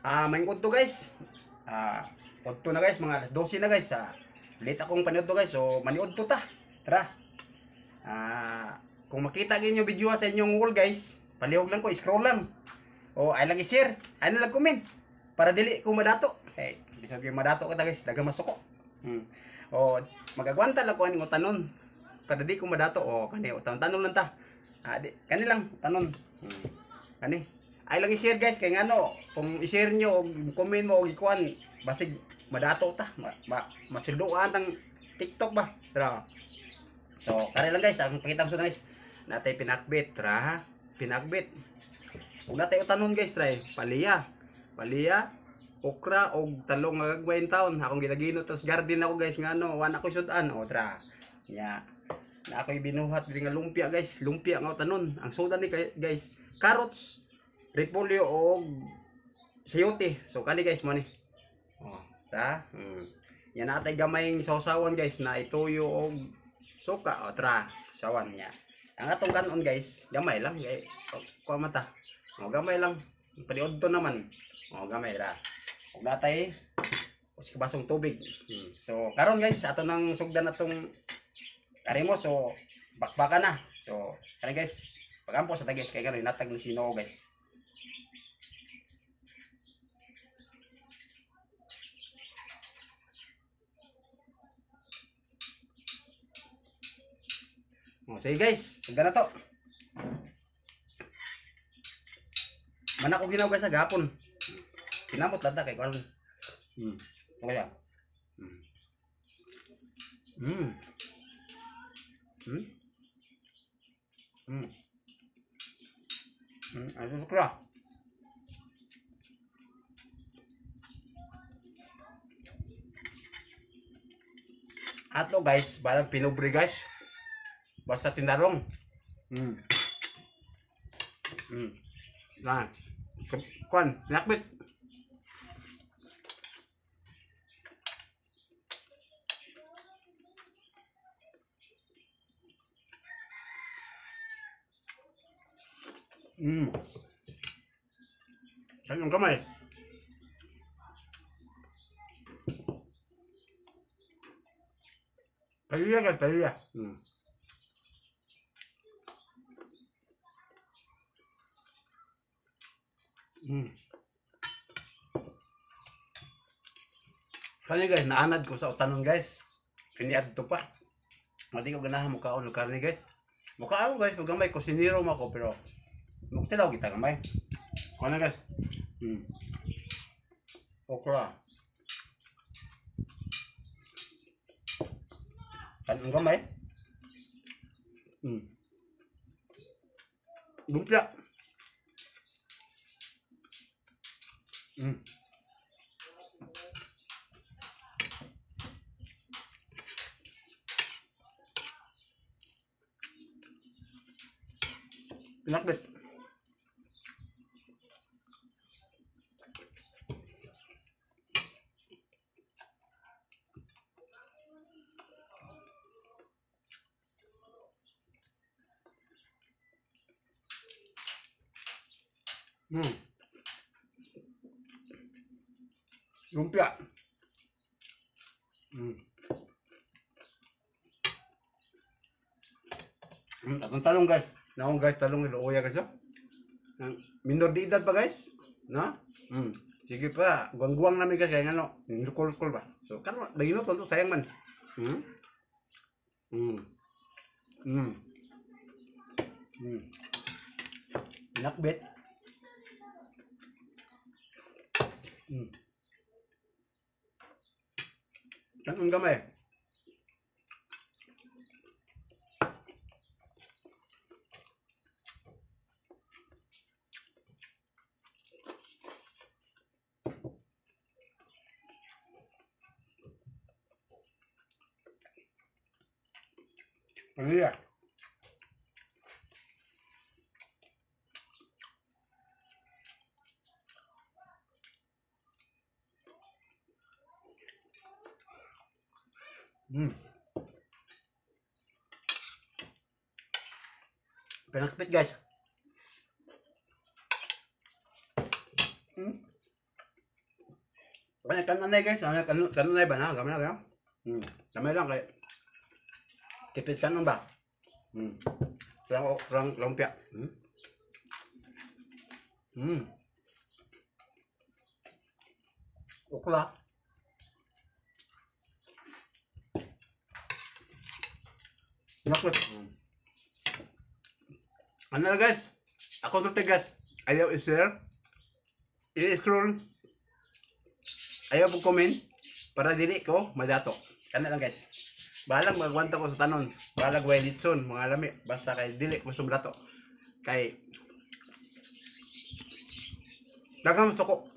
Maingkod to guys. Udto na guys, mga alas 12 na guys. Late akong panood to guys, so maniod to ta. Tara. Kung makita gyud yung video sa inyong wall guys, palihog lang ko, scroll lang. O ay lang i-share, ay lang comment para dili ko madato. Bisag yung madato ka guys, daga masuko. O magagwanta lang ko aning tanon. Para di ko madato o kani tanon lang ta. Kani lang tanon. Kani ay lang i-share guys kay ngano kung i-share nyo o comment mo o ikuan basig madato ta masilduan tang TikTok ba. Tara. So kare lang guys, ang pakita ko sa guys natay pinakbit ra pinakbit. Ug natay tanon guys try paliya okra og talong nga gagwain taon akong ginagino tas garden ako guys ngano wana ko sudan o tra nya na ako'y binuhat diri nga lumpia guys, lumpia nga tanon ang sudan ni guys carrots, repolyo o sayote. So kani guys mo ni. Tra. Yan natay gamayng sausawan guys na ituyo og suka o tra. Sawan niya. Ang atong kanon guys, gamay lang kay kuha mata. Gamay lang. Paliod to naman. Gamay ra. Og natay usik basong tubig. So karon guys, ato nang sugdan atong karimo so bakbakan na. So kani guys, pagampo sa guys kay ganoy natag ni sino guys. Sige guys, sugdan na to. Mana ko ginaw guys sa gapon. Kinamot lada kay karon. Okay ya. Aso sukra. Ato guys, balang pinubre guys. Basta tindarong. Nah, kuan, nakbit. Saan yung kamay? Paella guys, paella. Kani guys, naanad ko sa utanon guys. Kiniad to pa. Mati ko ganahan mukhaon ng karne guys. Mukhaon guys, pag gamay kusinero mo ako pero muktilaw kita gamay. Kani guys. Okra. Kan ang gamay. Lumpia. Pinakbit. Lumpia. Atong talong guys. Naong guys talong ilo oya guys. Minor de edad pa guys. Na? Sige pa, guwang-guwang namin kasi ano, nilukol-kol ba. So karon dagino to sayang man. Nakbet. Saan ang gamay? Ano yan? Pinakpit guys. Kaya kananay guys, kananay ba na? Gamay na kayo? Gamay lang kay tipis kanon ba? Kurang lumpia. Ukla. Nakot. Ano na guys? Ako to tigas. Ayaw i-share. I-scroll. Ayaw po comment. Para dili ko madato. Kana lang guys. Balang magwanta ko sa tanon. Balag way litson. Mga lami. Basta kay dili gusto madato. Kay daghang suko.